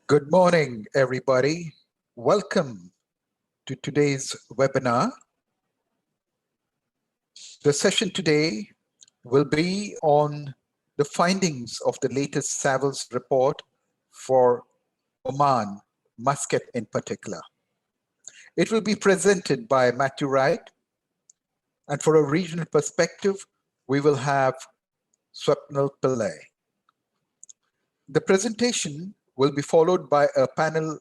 Good morning, everybody. Welcome to today's webinar. The session today will be on the findings of the latest Savills report for Oman, MUSCAT in particular. It will be presented by Matthew Wright, and for a regional perspective, we will have Swapnil Pillai. The presentation will be followed by a panel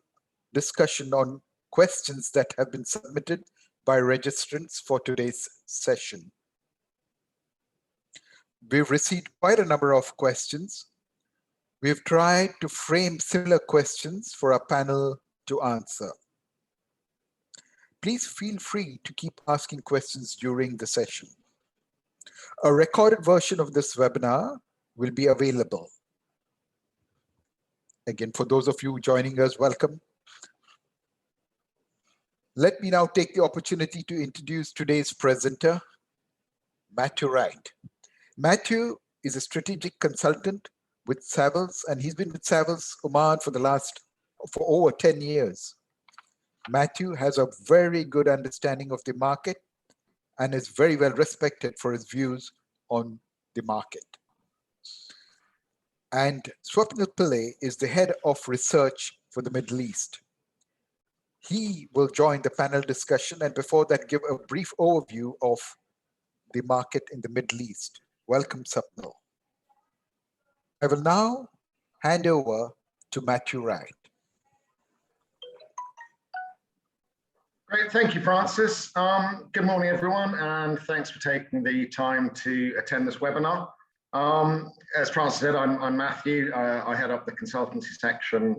discussion on questions that have been submitted by registrants for today's session. We've received quite a number of questions. We've tried to frame similar questions for our panel to answer. Please feel free to keep asking questions during the session. A recorded version of this webinar will be available. Again, for those of you joining us, welcome. Let me now take the opportunity to introduce today's presenter, Matthew Wright. Matthew is a strategic consultant with Savills, and he's been with Savills Oman for over 10 years. Matthew has a very good understanding of the market and is very well respected for his views on the market. And Swapnil Pillai is the head of research for the Middle East. He will join the panel discussion and before that give a brief overview of the market in the Middle East. Welcome, Swapnil. I will now hand over to Matthew Wright. Great, thank you, Francis. Good morning, everyone, and thanks for taking the time to attend this webinar. As Francis said, I'm Matthew. I head up the consultancy section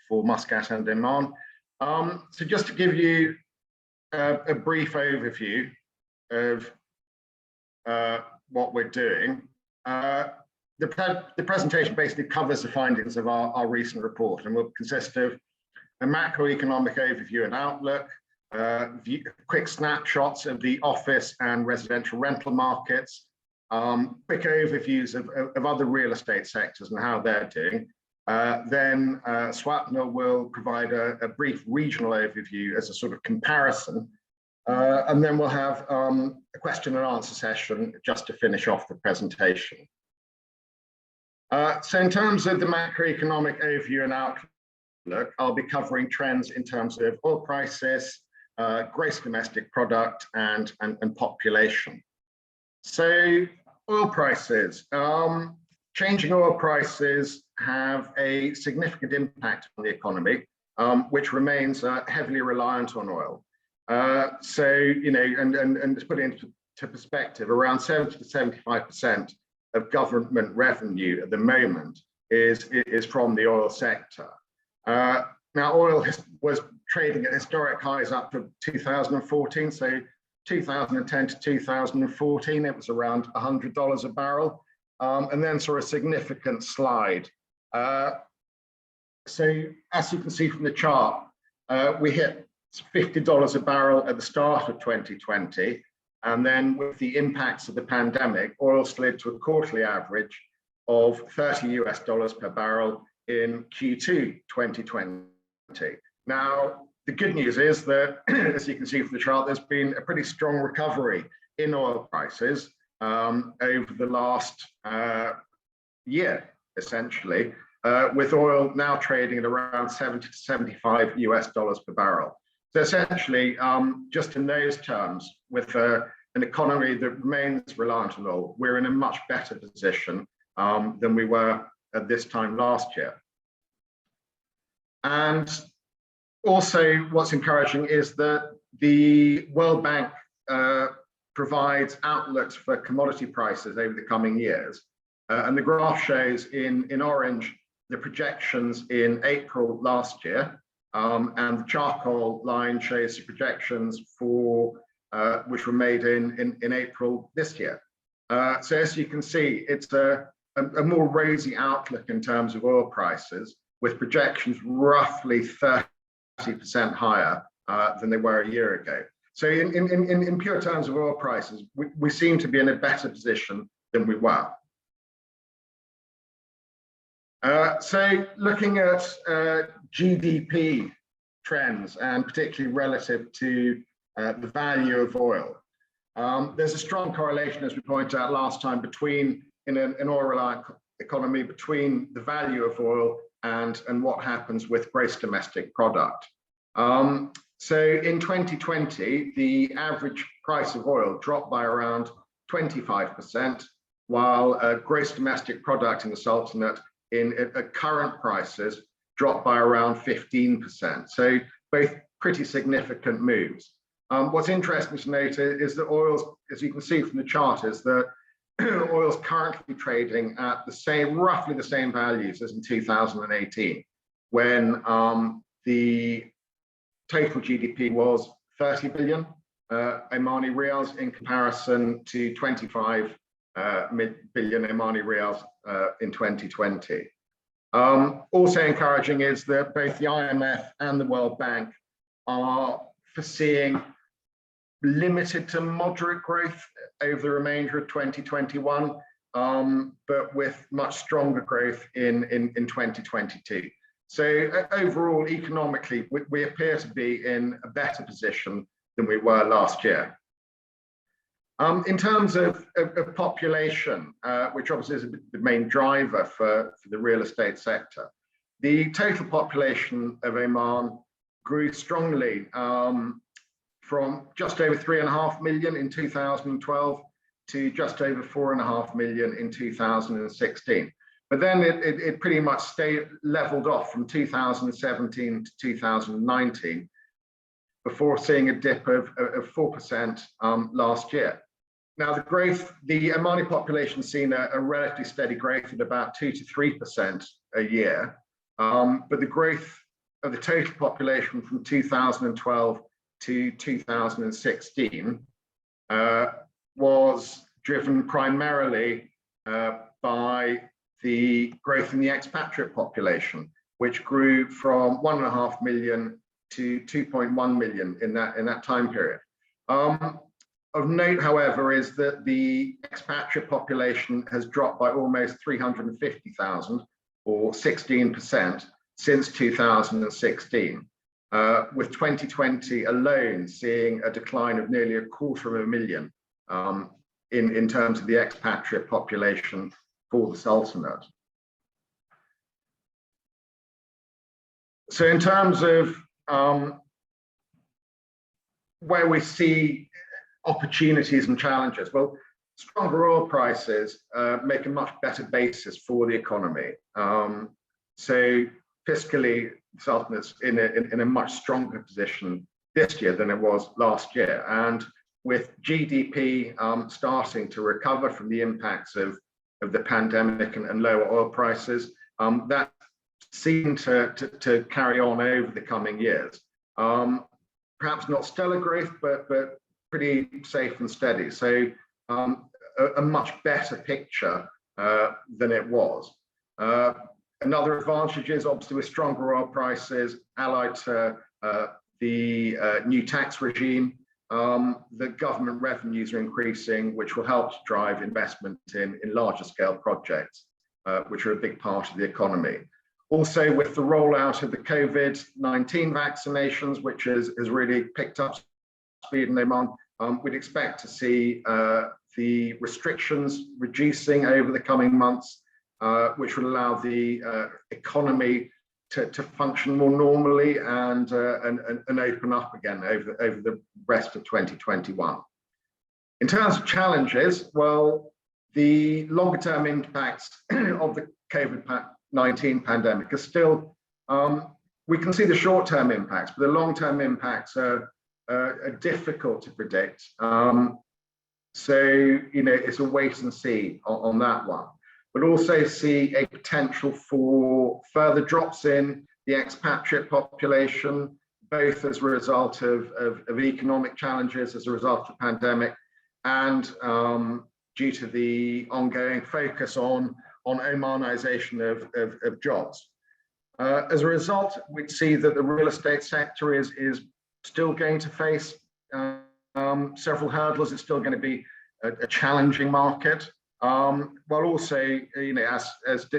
for MUSCAT and Oman. So just to give you a brief overview of what we're doing, the presentation basically covers the findings of our recent report and will consist of a macroeconomic overview and outlook, quick snapshots of the office and residential rental markets, quick overviews of other real estate sectors and how they're doing. Then Swapnil will provide a brief regional overview as a sort of comparison. And then we'll have a question and answer session just to finish off the presentation. So in terms of the macroeconomic overview and outlook, I'll be covering trends in terms of oil prices, gross domestic product and population. So oil prices, changing oil prices have a significant impact on the economy, which remains heavily reliant on oil. So, you know, and to put it into perspective, around 70 to 75% of government revenue at the moment is from the oil sector. Now, oil was trading at historic highs up to 2014. So 2010 to 2014, it was around $100 a barrel, and then saw a significant slide. So as you can see from the chart, we hit $50 a barrel at the start of 2020, and then with the impacts of the pandemic, oil slid to a quarterly average of $30 per barrel in Q2 2020. Now, the good news is that, as you can see from the chart, there's been a pretty strong recovery in oil prices over the last year, essentially, with oil now trading at around 70 to 75 US dollars per barrel. So essentially, just in those terms, with an economy that remains reliant on oil, we're in a much better position than we were at this time last year. And also, what's encouraging is that the World Bank provides outlooks for commodity prices over the coming years. And the graph shows in orange the projections in April last year, and the charcoal line shows the projections for which were made in April this year. So as you can see, it's a more rosy outlook in terms of oil prices, with projections roughly 30% higher than they were a year ago. So in pure terms of oil prices, we seem to be in a better position than we were. So looking at GDP trends, and particularly relative to the value of oil, there's a strong correlation, as we pointed out last time, between in an oil-reliant economy, between the value of oil and what happens with gross domestic product. So in 2020, the average price of oil dropped by around 25%, while gross domestic product in the Sultanate at current prices dropped by around 15%. So both pretty significant moves. What's interesting to note is that oil's, as you can see from the chart, is that oil's currently trading at roughly the same values as in 2018, when the total GDP was 30 billion Omani riyals in comparison to 25 billion Omani riyals in 2020. Also encouraging is that both the IMF and the World Bank are foreseeing limited to moderate growth over the remainder of 2021, but with much stronger growth in 2022. So overall, economically, we appear to be in a better position than we were last year. In terms of population, which obviously is the main driver for the real estate sector, the total population of Oman grew strongly from just over 3.5 million in 2012 to just over 4.5 million in 2016. But then it pretty much leveled off from 2017 to 2019 before seeing a dip of 4% last year. Now, the Omani population has seen a relatively steady growth at about 2 to 3% a year, but the growth of the total population from 2012 to 2016 was driven primarily by the growth in the expatriate population, which grew from 1.5 million to 2.1 million in that time period. Of note, however, is that the expatriate population has dropped by almost 350,000, or 16%, since 2016, with 2020 alone seeing a decline of nearly 250,000 in terms of the expatriate population for the Sultanate. So in terms of where we see opportunities and challenges, well, stronger oil prices make a much better basis for the economy. So fiscally, the Sultanate's in a much stronger position this year than it was last year. And with GDP starting to recover from the impacts of the pandemic and lower oil prices, that seemed to carry on over the coming years. Perhaps not stellar growth, but pretty safe and steady. So a much better picture than it was. Another advantage is obviously with stronger oil prices allied to the new tax regime, the government revenues are increasing, which will help to drive investment in larger scale projects, which are a big part of the economy. Also, with the rollout of the COVID-19 vaccinations, which has really picked up speed in Oman, we'd expect to see the restrictions reducing over the coming months, which would allow the economy to function more normally and open up again over the rest of 2021. In terms of challenges, well, the longer term impacts of the COVID-19 pandemic are still, we can see the short term impacts, but the long term impacts are difficult to predict. So, it's a wait and see on that one. But also see a potential for further drops in the expatriate population, both as a result of economic challenges as a result of the pandemic, and due to the ongoing focus on Omanization of jobs. As a result, we'd see that the real estate sector is still going to face several hurdles. It's still going to be a challenging market. while also, as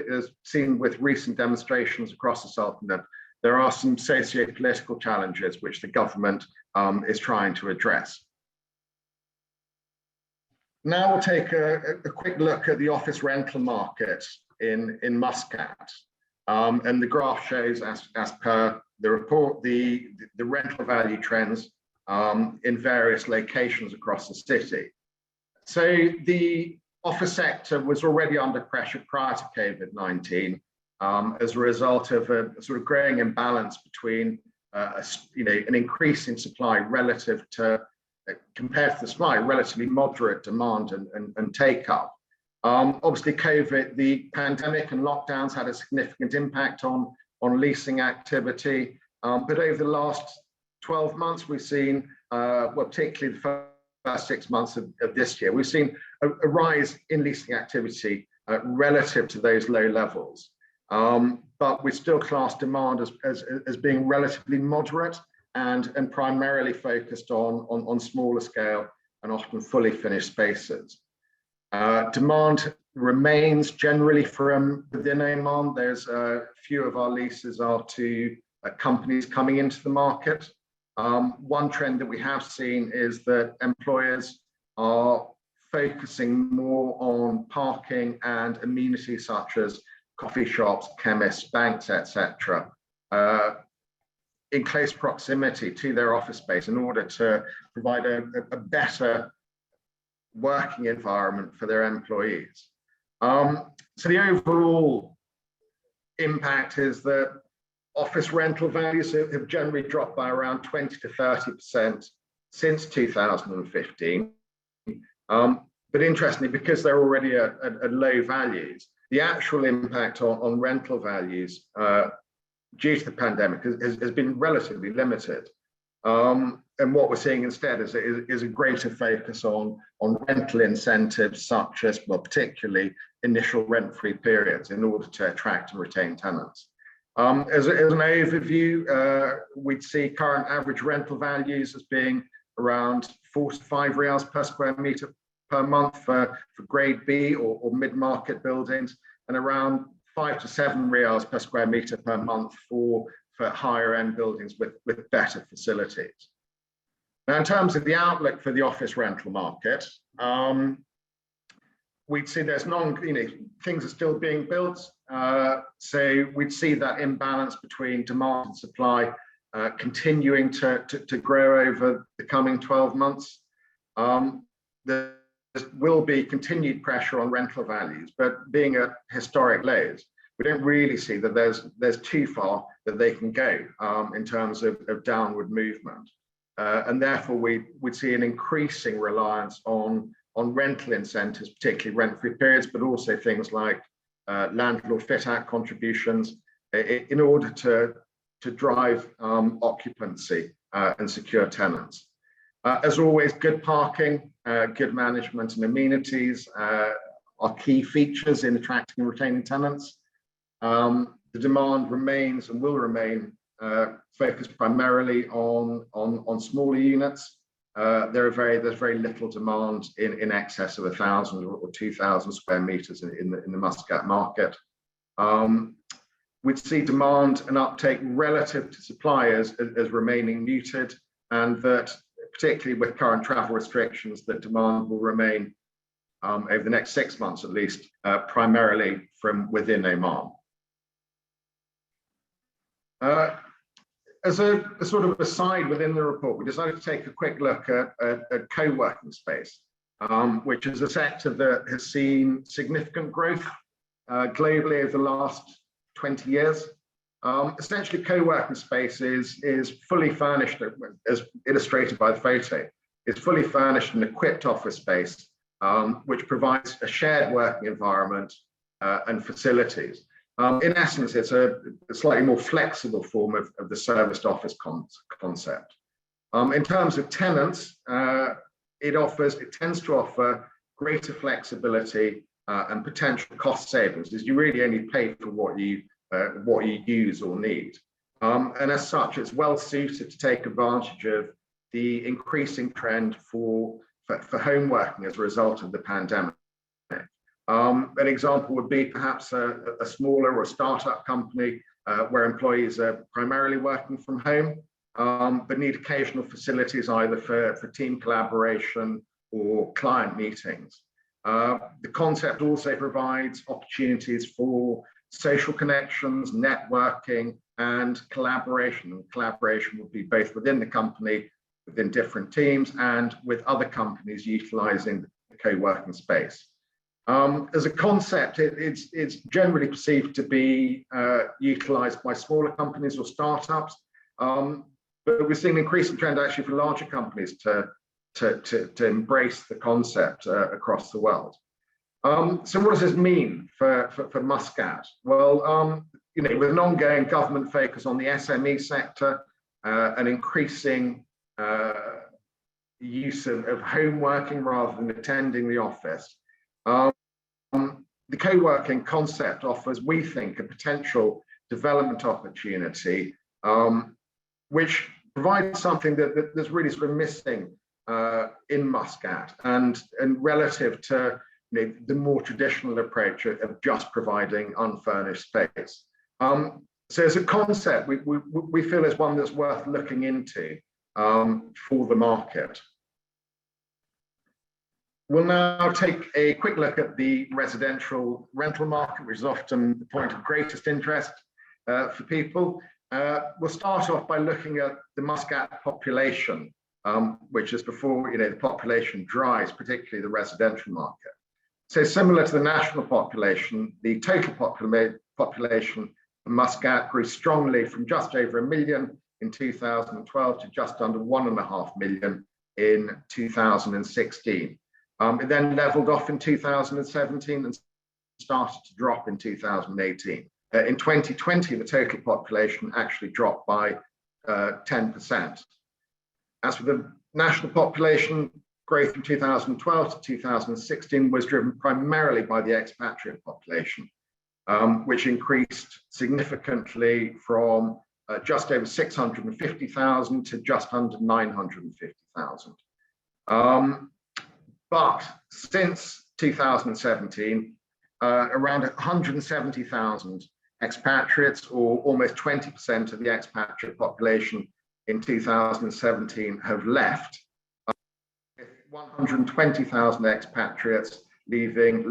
seen with recent demonstrations across the Sultanate, there are some socio-political challenges which the government is trying to address. Now we'll take a quick look at the office rental market in MUSCAT. And the graph shows, as per the report, the rental value trends in various locations across the city. So the office sector was already under pressure prior to COVID-19 as a result of a sort of growing imbalance between an increase in supply relative to, compared to the supply, relatively moderate demand and take-up. Obviously, COVID, the pandemic and lockdowns had a significant impact on leasing activity. But over the last 12 months, we've seen, well, particularly the first 6 months of this year, we've seen a rise in leasing activity relative to those low levels. But we still class demand as being relatively moderate and primarily focused on smaller scale and often fully finished spaces. Demand remains generally from within Oman. There's a few of our leases are to companies coming into the market. One trend that we have seen is that employers are focusing more on parking and amenities such as coffee shops, chemists, banks, etc., in close proximity to their office space in order to provide a better working environment for their employees. So the overall impact is that office rental values have generally dropped by around 20 to 30% since 2015. But interestingly, because they're already at low values, the actual impact on rental values due to the pandemic has been relatively limited. And what we're seeing instead is a greater focus on rental incentives, such as, well, particularly initial rent-free periods in order to attract and retain tenants. As an overview, we'd see current average rental values as being around 4 to 5 riyals per square meter per month for grade B or mid-market buildings, and around 5 to 7 riyals per square meter per month for higher end buildings with better facilities. Now, in terms of the outlook for the office rental market, we'd see there's things are still being built. So we'd see that imbalance between demand and supply continuing to grow over the coming 12 months. There will be continued pressure on rental values, but being at historic lows, we don't really see that there's too far that they can go in terms of downward movement. And therefore, we'd see an increasing reliance on rental incentives, particularly rent-free periods, but also things like landlord fit-out contributions in order to drive occupancy and secure tenants. As always, good parking, good management and amenities are key features in attracting and retaining tenants. The demand remains and will remain focused primarily on smaller units. There's very little demand in excess of 1,000 or 2,000 square meters in the MUSCAT market. We'd see demand and uptake relative to suppliers as remaining muted, and that particularly with current travel restrictions, that demand will remain over the next 6 months at least, primarily from within Oman. As a sort of aside within the report, we decided to take a quick look at co-working space, which is a sector that has seen significant growth globally over the last 20 years. Essentially, co-working space is fully furnished, as illustrated by the photo, is fully furnished and equipped office space, which provides a shared working environment and facilities. In essence, it's a slightly more flexible form of the serviced office concept. In terms of tenants, it tends to offer greater flexibility and potential cost savings, as you really only pay for what you use or need. And as such, it's well suited to take advantage of the increasing trend for home working as a result of the pandemic. An example would be perhaps a smaller or startup company where employees are primarily working from home, but need occasional facilities either for team collaboration or client meetings. The concept also provides opportunities for social connections, networking, and collaboration. And collaboration would be both within the company, within different teams, and with other companies utilizing the co-working space. As a concept, it's generally perceived to be utilized by smaller companies or startups, but we're seeing an increasing trend actually for larger companies to embrace the concept across the world. So what does this mean for MUSCAT? Well, with an ongoing government focus on the SME sector, an increasing use of home working rather than attending the office, the co-working concept offers, we think, a potential development opportunity, which provides something that's really sort of missing in MUSCAT and relative to the more traditional approach of just providing unfurnished space. So as a concept, we feel is one that's worth looking into for the market. We'll now take a quick look at the residential rental market, which is often the point of greatest interest for people. We'll start off by looking at the MUSCAT population, which is before the population drives, particularly the residential market. So similar to the national population, the total population of MUSCAT grew strongly from just over 1 million in 2012 to just under 1.5 million in 2016. It then leveled off in 2017 and started to drop in 2018. In 2020, the total population actually dropped by 10%. As for the national population, growth from 2012 to 2016 was driven primarily by the expatriate population, which increased significantly from just over 650,000 to just under 950,000. But since 2017, around 170,000 expatriates, or almost 20% of the expatriate population in 2017, have left, with 120,000 expatriates leaving.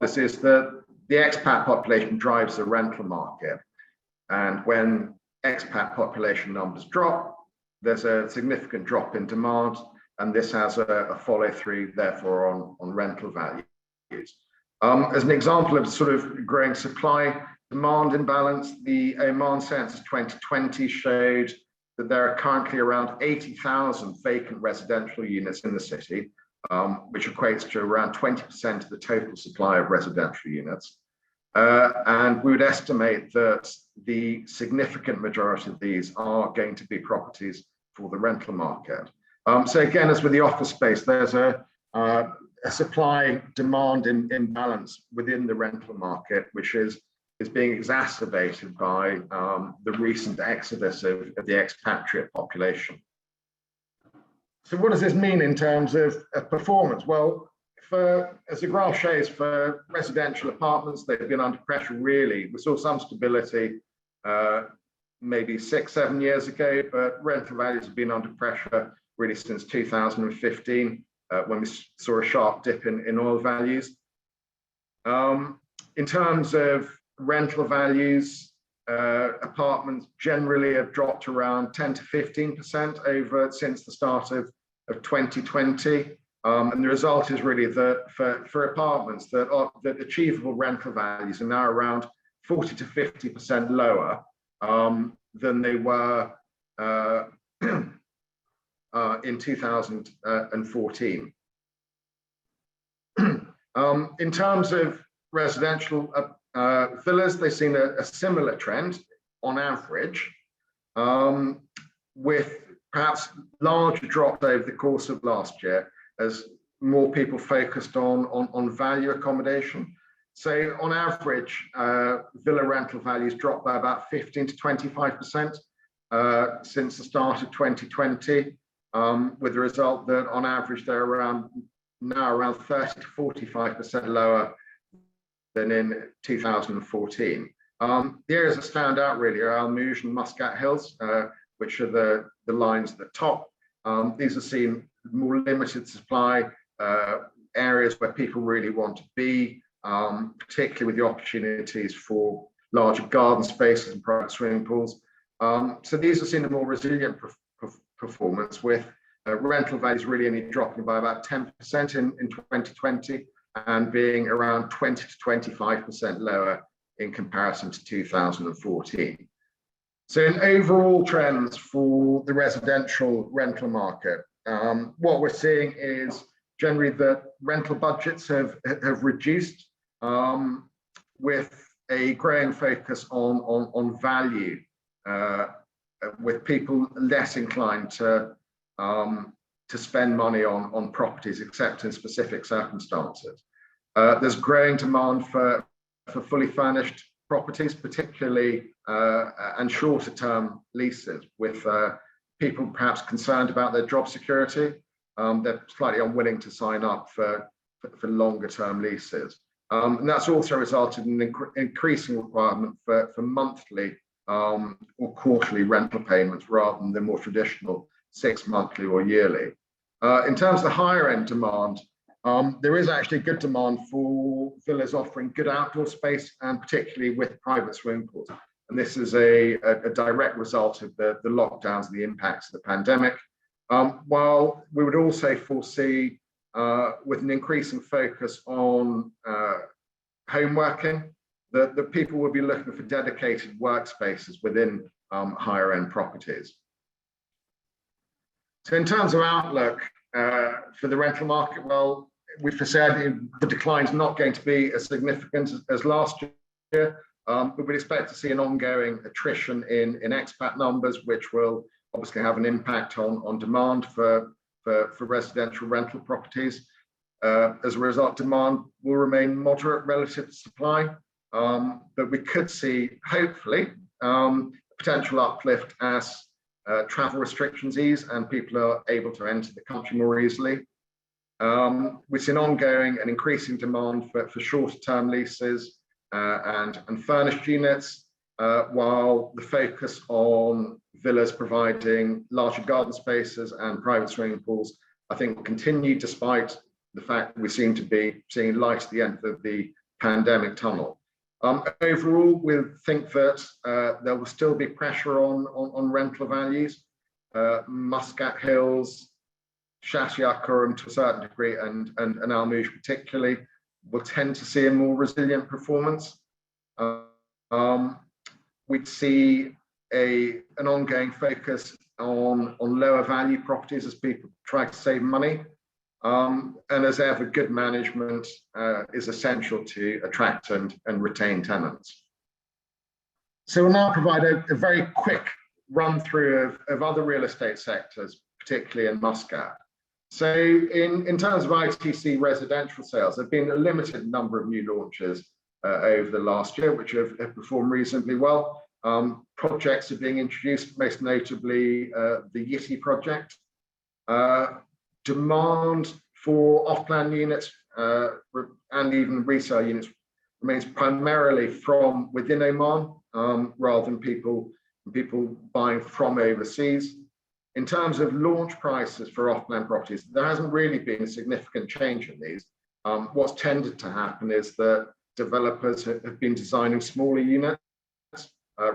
This is that the expat population drives the rental market, and when expat population numbers drop, there's a significant drop in demand, and this has a follow-through, therefore, on rental values. As an example of sort of growing supply-demand imbalance, the Oman Census 2020 showed that there are currently around 80,000 vacant residential units in the city, which equates to around 20% of the total supply of residential units. And we would estimate that the significant majority of these are going to be properties for the rental market. So again, as with the office space, there's a supply-demand imbalance within the rental market, which is being exacerbated by the recent exodus of the expatriate population. So what does this mean in terms of performance? Well, as the graph shows, for residential apartments, they've been under pressure, really. We saw some stability maybe 6-7 years ago, but rental values have been under pressure really since 2015, when we saw a sharp dip in oil values. In terms of rental values, apartments generally have dropped around 10 to 15% since the start of 2020. And the result is really that for apartments, that achievable rental values are now around 40 to 50% lower than they were in 2014. In terms of residential villas, they've seen a similar trend on average, with perhaps larger drops over the course of last year as more people focused on value accommodation. So on average, villa rental values dropped by about 15 to 25% since the start of 2020, with the result that on average they're around now around 30 to 45% lower than in 2014. The areas that stand out really are Al Mouj and Muscat Hills, which are the lines at the top. These are seen more limited supply, areas where people really want to be, particularly with the opportunities for larger garden spaces and private swimming pools. So these are seen a more resilient performance, with rental values really only dropping by about 10% in 2020 and being around 20 to 25% lower in comparison to 2014. So in overall trends for the residential rental market, what we're seeing is generally that rental budgets have reduced, with a growing focus on value, with people less inclined to spend money on properties except in specific circumstances. There's growing demand for fully furnished properties, particularly and shorter term leases, with people perhaps concerned about their job security. They're slightly unwilling to sign up for longer term leases. And that's also resulted in an increasing requirement for monthly or quarterly rental payments rather than the more traditional 6 monthly or yearly. In terms of the higher end demand, there is actually good demand for villas offering good outdoor space, and particularly with private swimming pools. And this is a direct result of the lockdowns and the impacts of the pandemic. While we would also foresee, with an increasing focus on home working, that people will be looking for dedicated workspaces within higher end properties. So in terms of outlook for the rental market, well, we've said the decline is not going to be as significant as last year, but we'd expect to see an ongoing attrition in expat numbers, which will obviously have an impact on demand for residential rental properties. As a result, demand will remain moderate relative to supply, but we could see, hopefully, potential uplift as travel restrictions ease and people are able to enter the country more easily. We've seen ongoing and increasing demand for shorter term leases and furnished units, while the focus on villas providing larger garden spaces and private swimming pools, I think, will continue despite the fact that we seem to be seeing light at the end of the pandemic tunnel. Overall, we think that there will still be pressure on rental values. Muscat Hills, Shashiaka, and to a certain degree, and Al Mouj particularly, will tend to see a more resilient performance. We'd see an ongoing focus on lower value properties as people try to save money. And as ever, good management is essential to attract and retain tenants. So we'll now provide a very quick run through of other real estate sectors, particularly in Muscat. So in terms of ITC residential sales, there have been a limited number of new launches over the last year, which have performed reasonably well. Projects are being introduced, most notably the Yiti project. Demand for off-plan units and even resale units remains primarily from within Oman, rather than people buying from overseas. In terms of launch prices for off-plan properties, there hasn't really been a significant change in these. What's tended to happen is that developers have been designing smaller units,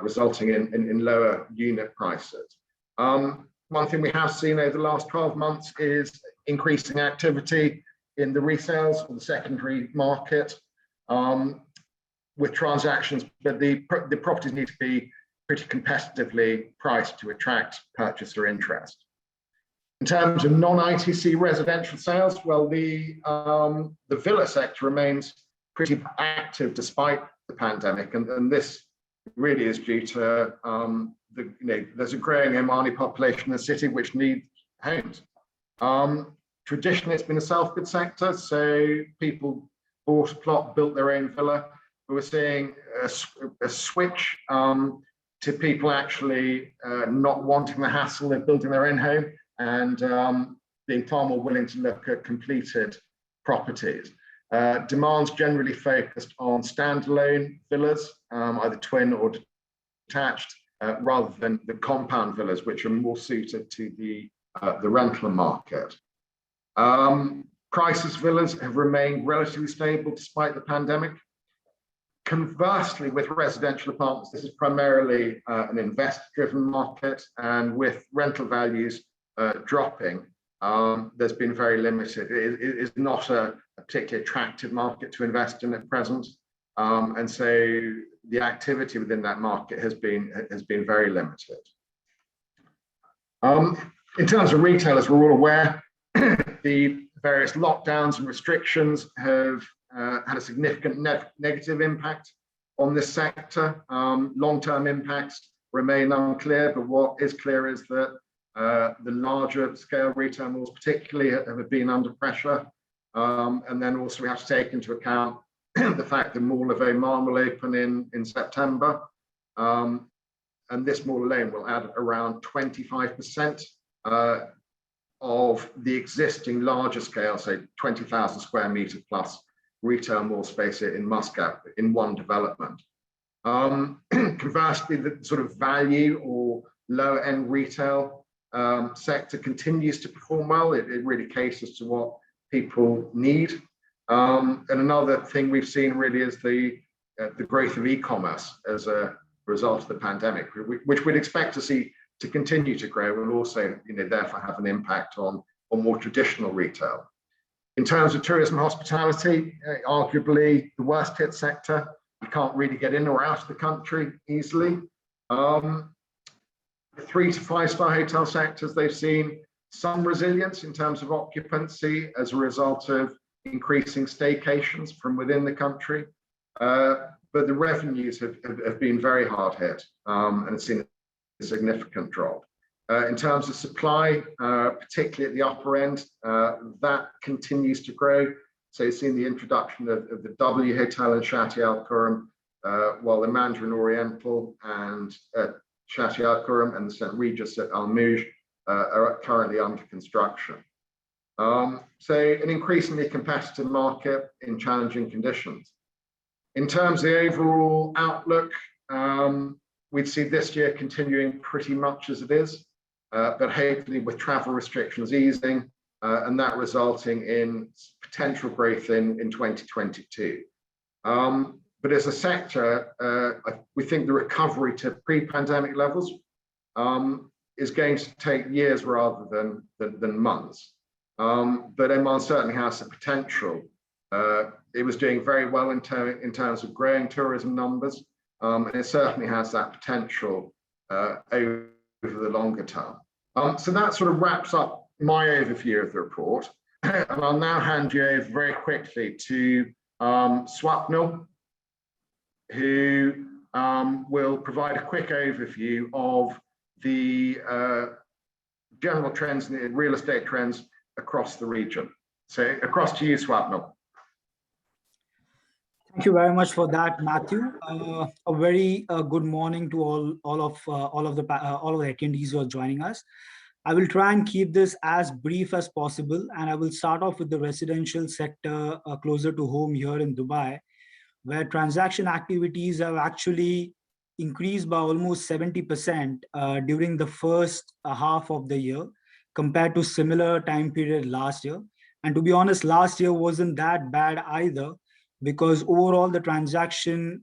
resulting in lower unit prices. One thing we have seen over the last 12 months is increasing activity in the resales or the secondary market, with transactions, but the properties need to be pretty competitively priced to attract purchaser interest. In terms of non-ITC residential sales, well, the villa sector remains pretty active despite the pandemic, and this really is due to there's a growing Omani population in the city which needs homes. Traditionally, it's been a self-good sector, so people bought a plot, built their own villa. But we're seeing a switch to people actually not wanting the hassle of building their own home and being far more willing to look at completed properties. Demand's generally focused on standalone villas, either twin or detached, rather than the compound villas, which are more suited to the rental market. Crisis villas have remained relatively stable despite the pandemic. Conversely, with residential apartments, this is primarily an investor-driven market, and with rental values dropping, there's been very limited. It is not a particularly attractive market to invest in at present, and so the activity within that market has been very limited. In terms of retail, as we're all aware, the various lockdowns and restrictions have had a significant negative impact on this sector. Long-term impacts remain unclear, but what is clear is that the larger scale retail malls particularly have been under pressure. And then also we have to take into account the fact the Mall of Oman will open in September. And this mall alone will add around 25% of the existing larger scale, say 20,000 square meter plus retail mall space in MUSCAT in one development. Conversely, the sort of value or lower end retail sector continues to perform well. It really caters to what people need. And another thing we've seen really is the growth of e-commerce as a result of the pandemic, which we'd expect to see to continue to grow, and also, therefore have an impact on more traditional retail. In terms of tourism and hospitality, arguably the worst hit sector. You can't really get in or out of the country easily. 3 to 5 star hotel sectors, they've seen some resilience in terms of occupancy as a result of increasing staycations from within the country. But the revenues have been very hard hit, and it's seen a significant drop. In terms of supply, particularly at the upper end, that continues to grow. So you've seen the introduction of the W Hotel in Shati Al Khurram, while the Mandarin Oriental and Shati Al Khurram and the St. Regis at Al Mouj are currently under construction. So an increasingly competitive market in challenging conditions. In terms of the overall outlook, we'd see this year continuing pretty much as it is, but hopefully with travel restrictions easing, and that resulting in potential growth in 2022. But as a sector, we think the recovery to pre-pandemic levels is going to take years rather than months. But Oman certainly has the potential. It was doing very well in terms of growing tourism numbers, and it certainly has that potential over the longer term. So that sort of wraps up my overview of the report. And I'll now hand you over very quickly to Swapnil, who will provide a quick overview of the general trends in real estate trends across the region. So across to you, Swapnil. Thank you very much for that, Matthew. A very good morning to all of the attendees who are joining us. I will try and keep this as brief as possible, and I will start off with the residential sector closer to home here in Dubai, where transaction activities have actually increased by almost 70% during the first half of the year compared to similar time period last year. And to be honest, last year wasn't that bad either, because overall the transaction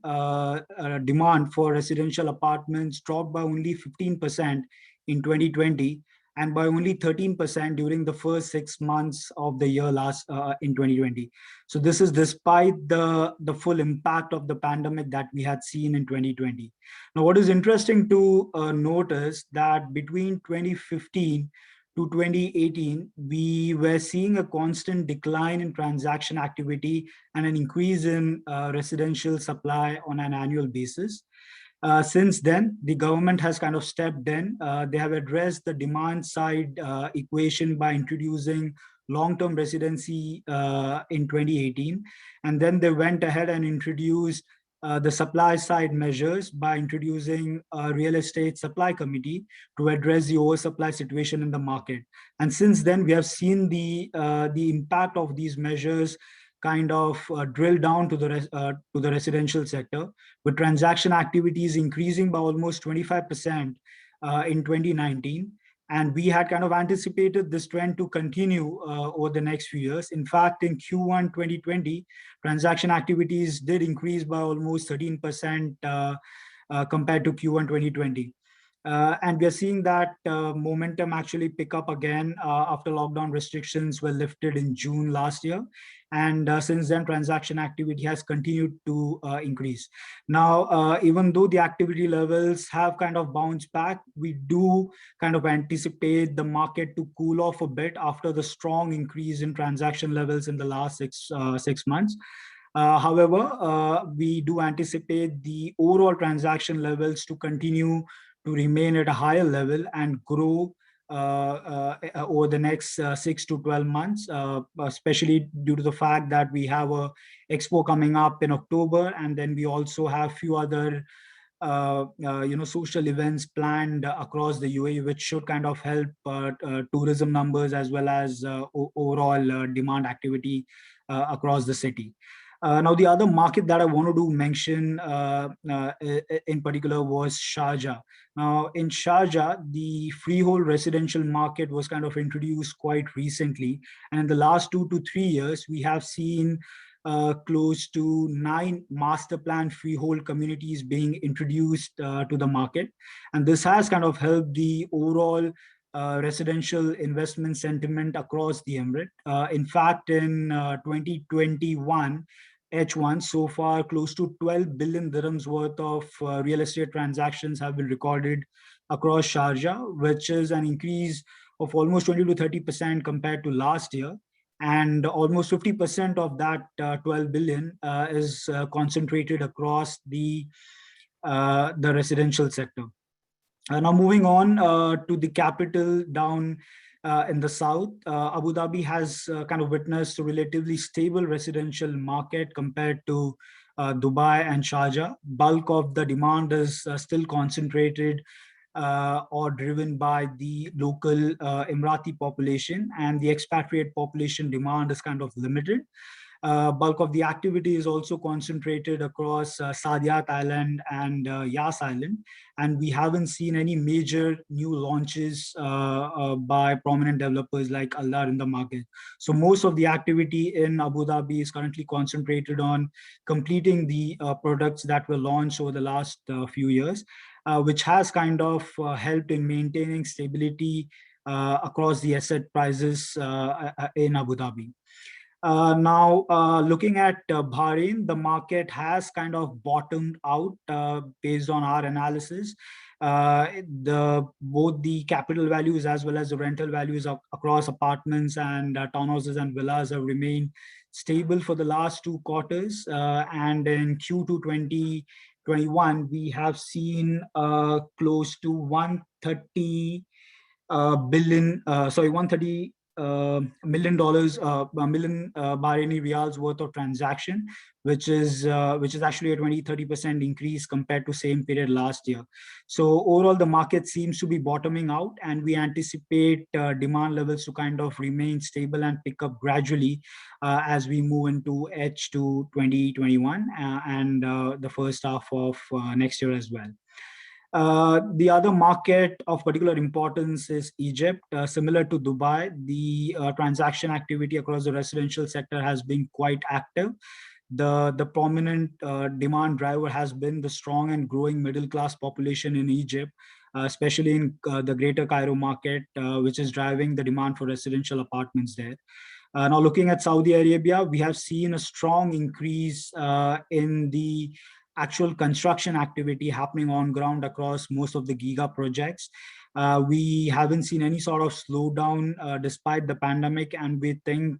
demand for residential apartments dropped by only 15% in 2020 and by only 13% during the first 6 months of the year in 2020. So this is despite the full impact of the pandemic that we had seen in 2020. Now, what is interesting to notice that between 2015 to 2018, we were seeing a constant decline in transaction activity and an increase in residential supply on an annual basis. Since then, the government has kind of stepped in. They have addressed the demand side equation by introducing long-term residency in 2018. And then they went ahead and introduced the supply side measures by introducing a real estate supply committee to address the oversupply situation in the market. And since then, we have seen the impact of these measures kind of drill down to the residential sector, with transaction activities increasing by almost 25% in 2019. And we had kind of anticipated this trend to continue over the next few years. In fact, in Q1 2020, transaction activities did increase by almost 13% compared to Q1 2020. And we are seeing that momentum actually pick up again after lockdown restrictions were lifted in June last year. And since then, transaction activity has continued to increase. Now, even though the activity levels have kind of bounced back, we do kind of anticipate the market to cool off a bit after the strong increase in transaction levels in the last 6 months. However, we do anticipate the overall transaction levels to continue to remain at a higher level and grow over the next 6 to 12 months, especially due to the fact that we have a expo coming up in October, and then we also have few other social events planned across the UAE, which should kind of help tourism numbers as well as overall demand activity across the city. Now, the other market that I wanted to mention in particular was Sharjah. Now, in Sharjah, the freehold residential market was kind of introduced quite recently. And in the last 2 to 3 years, we have seen close to 9 master plan freehold communities being introduced to the market. And this has kind of helped the overall residential investment sentiment across the emirate. In fact, in 2021, H1, so far, close to 12 billion dirhams worth of real estate transactions have been recorded across Sharjah, which is an increase of almost 20 to 30% compared to last year. And almost 50% of that 12 billion is concentrated across the residential sector. Now moving on to the capital down in the south, Abu Dhabi has kind of witnessed a relatively stable residential market compared to Dubai and Sharjah. Bulk of the demand is still concentrated or driven by the local Emirati population, and the expatriate population demand is kind of limited. Bulk of the activity is also concentrated across Saadiyat Island and Yas Island, and we haven't seen any major new launches by prominent developers like Aldar in the market. So most of the activity in Abu Dhabi is currently concentrated on completing the products that were launched over the last few years, which has kind of helped in maintaining stability across the asset prices in Abu Dhabi. Now, looking at Bahrain, the market has kind of bottomed out based on our analysis. Both the capital values as well as the rental values across apartments and townhouses and villas have remained stable for the last 2 quarters. And in Q2 2021, we have seen close to 130 million Bahraini riyals worth of transaction, which is actually a 20-30% increase compared to same period last year. So overall, the market seems to be bottoming out, and we anticipate demand levels to kind of remain stable and pick up gradually as we move into H2 2021 and the first half of next year as well. The other market of particular importance is Egypt. Similar to Dubai, the transaction activity across the residential sector has been quite active. The prominent demand driver has been the strong and growing middle class population in Egypt, especially in the Greater Cairo market, which is driving the demand for residential apartments there. Now looking at Saudi Arabia, we have seen a strong increase in the actual construction activity happening on ground across most of the giga projects. We haven't seen any sort of slowdown despite the pandemic, and we think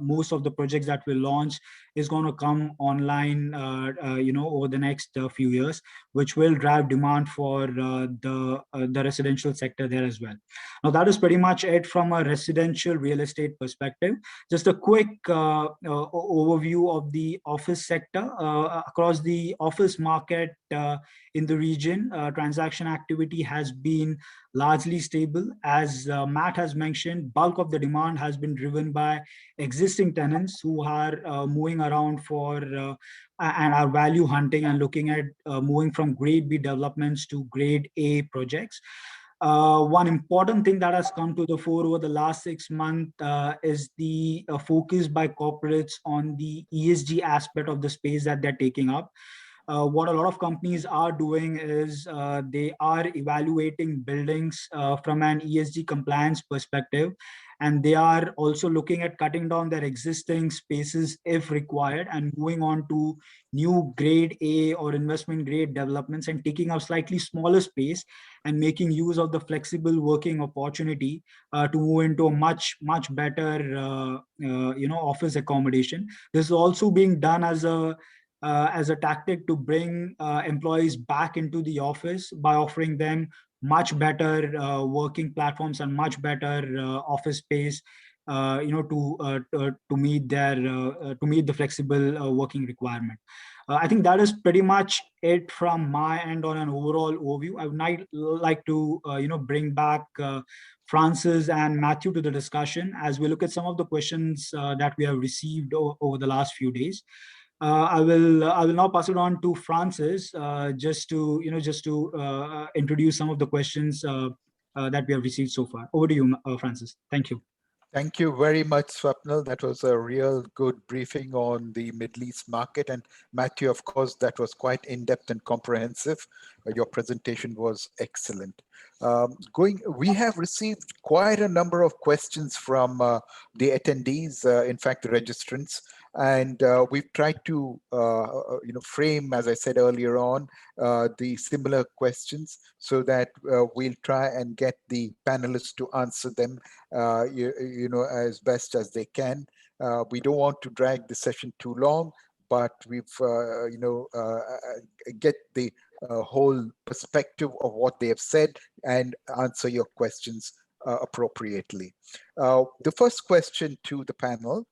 most of the projects that we launch is going to come online, over the next few years, which will drive demand for the residential sector there as well. Now, that is pretty much it from a residential real estate perspective. Just a quick overview of the office sector. Across the office market in the region, transaction activity has been largely stable. As Matt has mentioned, bulk of the demand has been driven by existing tenants who are moving around for and are value hunting and looking at moving from grade B developments to grade A projects. One important thing that has come to the fore over the last 6 months is the focus by corporates on the ESG aspect of the space that they're taking up. What a lot of companies are doing is they are evaluating buildings from an ESG compliance perspective, and they are also looking at cutting down their existing spaces if required and moving on to new grade A or investment grade developments and taking up slightly smaller space and making use of the flexible working opportunity to move into a much better office accommodation. This is also being done as a tactic to bring employees back into the office by offering them much better working platforms and much better office space, to meet the flexible working requirement. I think that is pretty much it from my end on an overall overview. I would like to bring back Francis and Matthew to the discussion as we look at some of the questions that we have received over the last few days. I will now pass it on to Francis just to introduce some of the questions that we have received so far. Over to you, Francis. Thank you. Thank you very much, Swapnil. That was a real good briefing on the Middle East market. And Matthew, of course, that was quite in-depth and comprehensive. Your presentation was excellent. We have received quite a number of questions from the attendees, in fact, the registrants. And we've tried to frame, as I said earlier on, the similar questions so that we'll try and get the panelists to answer them as best as they can. We don't want to drag the session too long, but we've get the whole perspective of what they have said and answer your questions appropriately. The first question to the panel,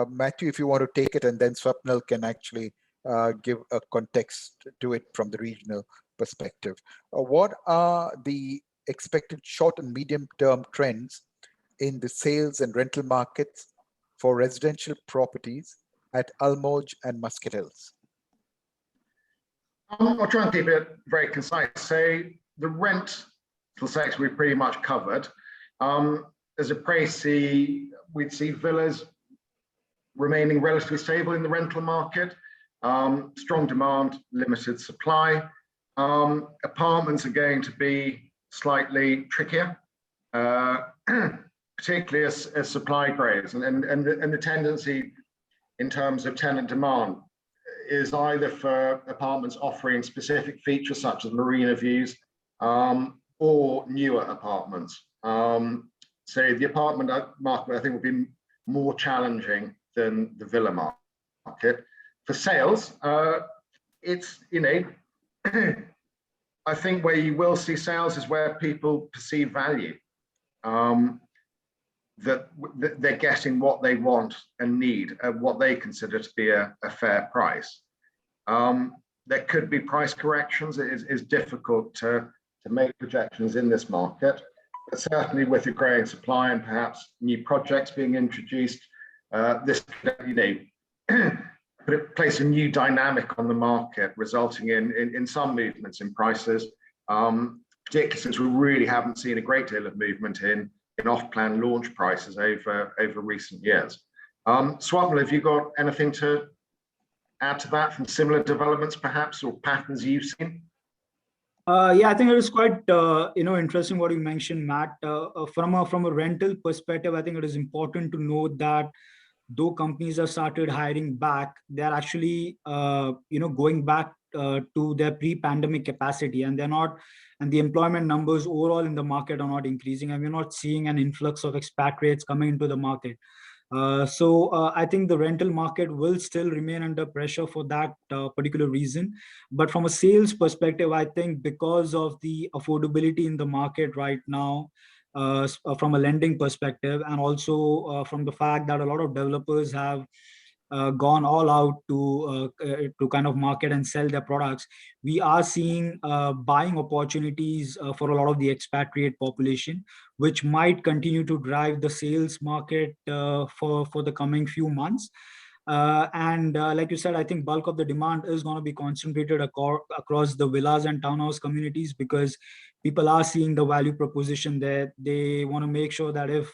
Matthew, if you want to take it, and then Swapnil can actually give a context to it from the regional perspective. What are the expected short and medium-term trends in the sales and rental markets for residential properties at Al Moj and Muscat Hills? I'll try and keep it very concise. So the rental sector we've pretty much covered. As a précis, we'd see villas remaining relatively stable in the rental market. Strong demand, limited supply. Apartments are going to be slightly trickier, particularly as supply grows, and the tendency in terms of tenant demand is either for apartments offering specific features such as marina views, or newer apartments. So the apartment market, I think, will be more challenging than the villa market. For sales, it's, I think where you will see sales is where people perceive value, that they're getting what they want and need at what they consider to be a fair price. There could be price corrections. It is difficult to make projections in this market, but certainly with the growing supply and perhaps new projects being introduced, this could, place a new dynamic on the market, resulting in some movements in prices, particularly since we really haven't seen a great deal of movement in off-plan launch prices over recent years. Swapnil, have you got anything to add to that from similar developments, perhaps, or patterns you've seen? Yeah, I think it is quite interesting what you mentioned, Matt. From a rental perspective, I think it is important to note that though companies have started hiring back, they're actually going back to their pre-pandemic capacity, and they're not and the employment numbers overall in the market are not increasing, and we're not seeing an influx of expatriates coming into the market. So I think the rental market will still remain under pressure for that particular reason. But from a sales perspective, I think because of the affordability in the market right now, from a lending perspective, and also from the fact that a lot of developers have gone all out to kind of market and sell their products, we are seeing buying opportunities for a lot of the expatriate population, which might continue to drive the sales market for the coming few months. And like you said, I think bulk of the demand is going to be concentrated across the villas and townhouse communities, because people are seeing the value proposition there. They want to make sure that if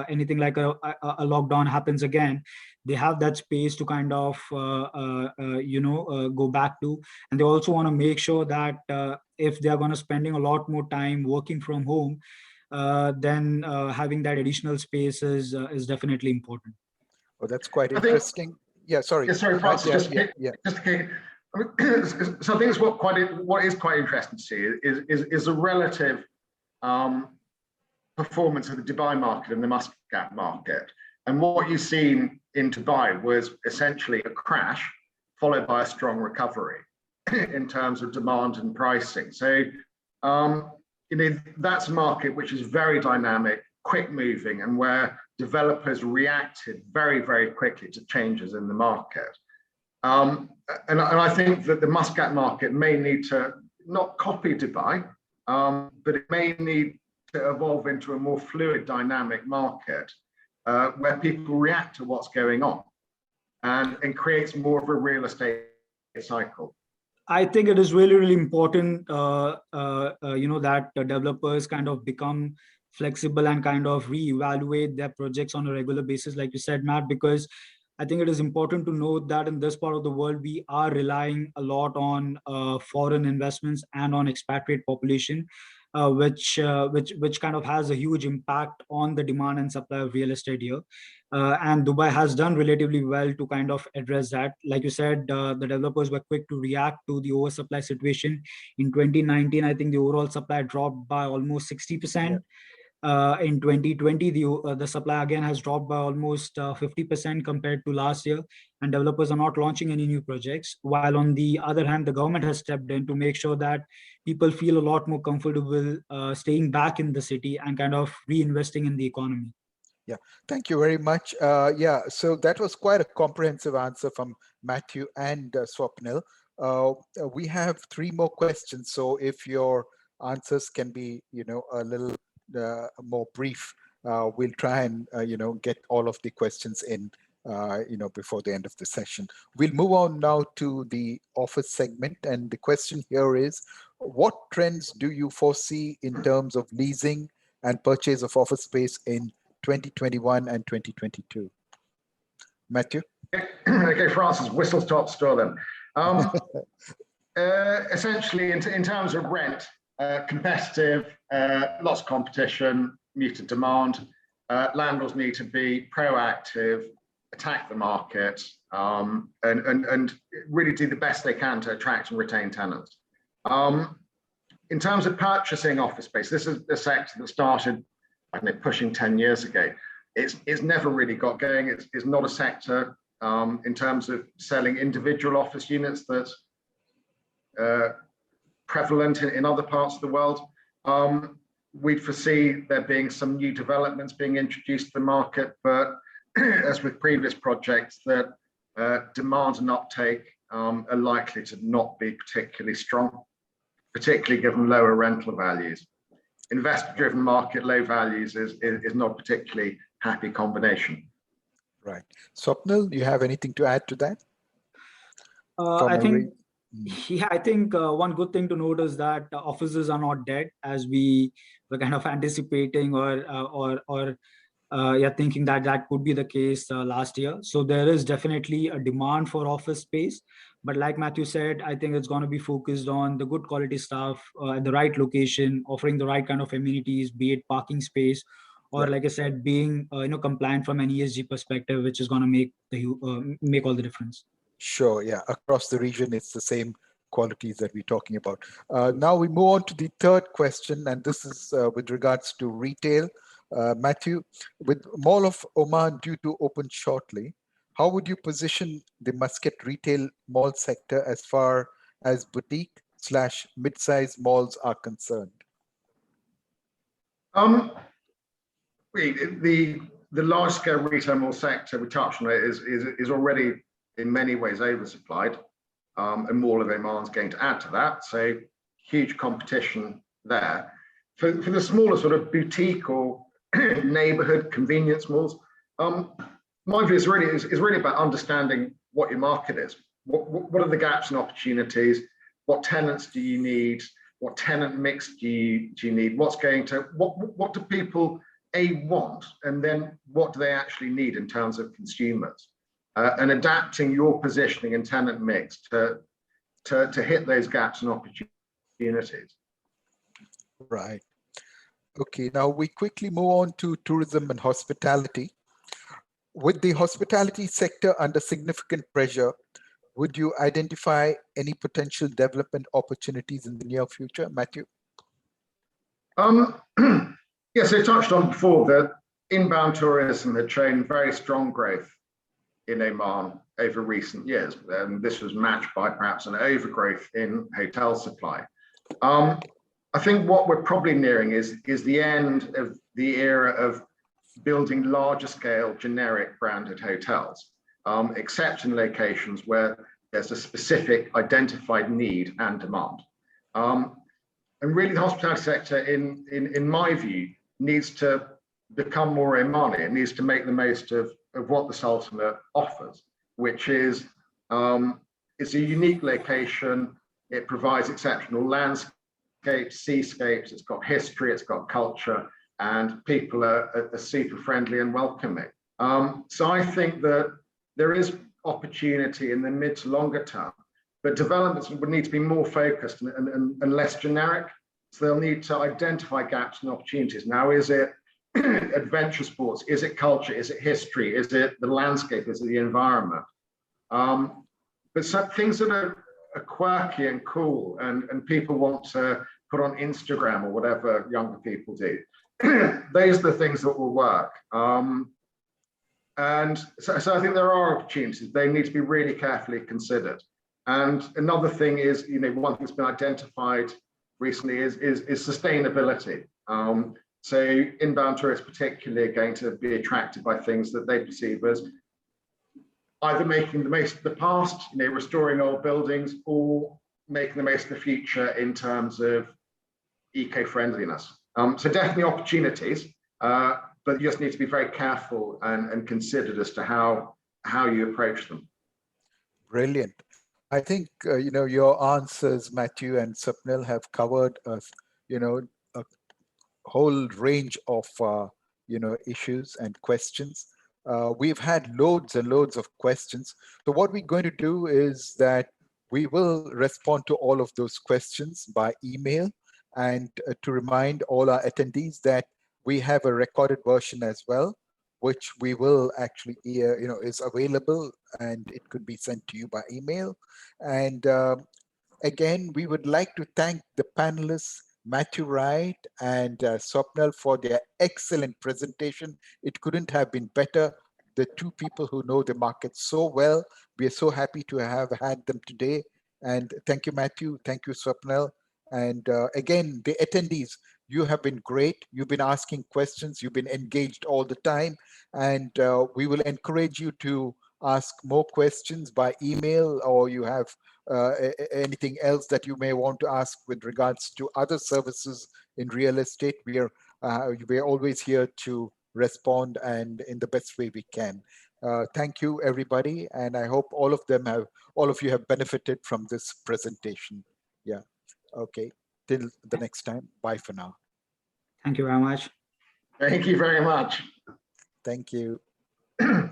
anything like a lockdown happens again, they have that space to kind of go back to. And they also want to make sure that if they are going to spending a lot more time working from home, then having that additional space is definitely important. Oh, that's quite I think- interesting. Yeah, sorry. Yeah, sorry, Francis. Yeah. Just to kick. I mean, so I think it's what is quite interesting to see is a relative performance of the Dubai market and the MUSCAT market. And what you've seen in Dubai was essentially a crash followed by a strong recovery in terms of demand and pricing. So that's a market which is very dynamic, quick moving, and where developers reacted very, very quickly to changes in the market. And I think that the MUSCAT market may need to not copy Dubai, but it may need to evolve into a more fluid, dynamic market where people react to what's going on and creates more of a real estate cycle. I think it is really, really important, that the developers kind of become flexible and kind of reevaluate their projects on a regular basis, like you said, Matt, because I think it is important to note that in this part of the world, we are relying a lot on foreign investments and on expatriate population, which kind of has a huge impact on the demand and supply of real estate here. And Dubai has done relatively well to kind of address that. Like you said, the developers were quick to react to the oversupply situation. In 2019, I think the overall supply dropped by almost 60%. Yeah. In 2020, the supply again has dropped by almost 50% compared to last year, and developers are not launching any new projects. While on the other hand, the government has stepped in to make sure that people feel a lot more comfortable staying back in the city and kind of reinvesting in the economy. Yeah, thank you very much. Yeah, so that was quite a comprehensive answer from Matthew and Swapnil. We have 3 more questions, so if your answers can be, a little more brief, we'll try and get all of the questions in before the end of the session. We'll move on now to the office segment, and the question here is, what trends do you foresee in terms of leasing and purchase of office space in 2021 and 2022? Matthew? Okay, Francis, whistle stop store then. Essentially, in terms of rent, competitive, lots of competition, muted demand. Landlords need to be proactive, attack the market, and really do the best they can to attract and retain tenants. In terms of purchasing office space, this is a sector that started, I think, pushing 10 years ago. It's never really got going. It's not a sector in terms of selling individual office units that's prevalent in other parts of the world. We foresee there being some new developments being introduced to the market, but as with previous projects, that demand and uptake are likely to not be particularly strong, particularly given lower rental values. Investor-driven market, low values is not a particularly happy combination. Right. Swapnil, do you have anything to add to that? I think one good thing to note is that offices are not dead, as we were kind of anticipating or thinking that could be the case last year. So there is definitely a demand for office space. But like Matthew said, I think it's going to be focused on the good quality stuff at the right location, offering the right kind of amenities, be it parking space, or like I said, being compliant from an ESG perspective, which is going to make all the difference. Sure, yeah. Across the region, it's the same qualities that we're talking about. Now we move on to the third question, and this is with regards to retail. Matthew, with Mall of Oman due to open shortly, how would you position the Muscat retail mall sector as far as boutique/mid-sized malls are concerned? The large-scale retail mall sector, we touched on it, is already in many ways oversupplied, and Mall of Oman is going to add to that. So huge competition there. For the smaller sort of boutique or neighborhood convenience malls, my view is really about understanding what your market is. What are the gaps and opportunities? What tenants do you need? What tenant mix do you need? What do people want, and then what do they actually need in terms of consumers? And adapting your positioning and tenant mix to hit those gaps and opportunities. Right. Okay, now we quickly move on to tourism and hospitality. With the hospitality sector under significant pressure, would you identify any potential development opportunities in the near future, Matthew? Yes, I touched on before that inbound tourism had shown very strong growth in Oman over recent years. This was matched by perhaps an overgrowth in hotel supply. I think what we're probably nearing is the end of the era of building larger scale generic branded hotels, except in locations where there's a specific identified need and demand. And really the hospitality sector, in my view, needs to become more Omani. It needs to make the most of what the Sultanate offers, which is it's a unique location. It provides exceptional landscapes, seascapes, it's got history, it's got culture, and people are super friendly and welcoming. So I think that there is opportunity in the mid to longer term, but developments would need to be more focused and less generic. So they'll need to identify gaps and opportunities. Now, is it adventure sports? Is it culture? Is it history? Is it the landscape? Is it the environment? But some things that are quirky and cool and people want to put on Instagram or whatever younger people do, those are the things that will work. And so I think there are opportunities. They need to be really carefully considered. And another thing is, one thing that's been identified recently is sustainability. So inbound tourists particularly are going to be attracted by things that they perceive as either making the most of the past, restoring old buildings, or making the most of the future in terms of eco-friendliness. So definitely opportunities, but you just need to be very careful and considered as to how you approach them. Brilliant. I think your answers, Matthew and Swapnil, have covered a whole range of issues and questions. We've had loads and loads of questions. So what we're going to do is that we will respond to all of those questions by email, and to remind all our attendees that we have a recorded version as well, which we will actually, is available, and it could be sent to you by email. And again, we would like to thank the panelists, Matthew Wright and Swapnil, for their excellent presentation. It couldn't have been better. The two people who know the market so well. We are so happy to have had them today. And thank you, Matthew. Thank you, Swapnil. And again, the attendees, you have been great. You've been asking questions. You've been engaged all the time. And we will encourage you to ask more questions by email, or you have anything else that you may want to ask with regards to other services in real estate. We are always here to respond, and in the best way we can. Thank you, everybody. And I hope all of you have benefited from this presentation. Yeah. Okay, till the next time. Bye for now. Thank you very much. Thank you very much. Thank you.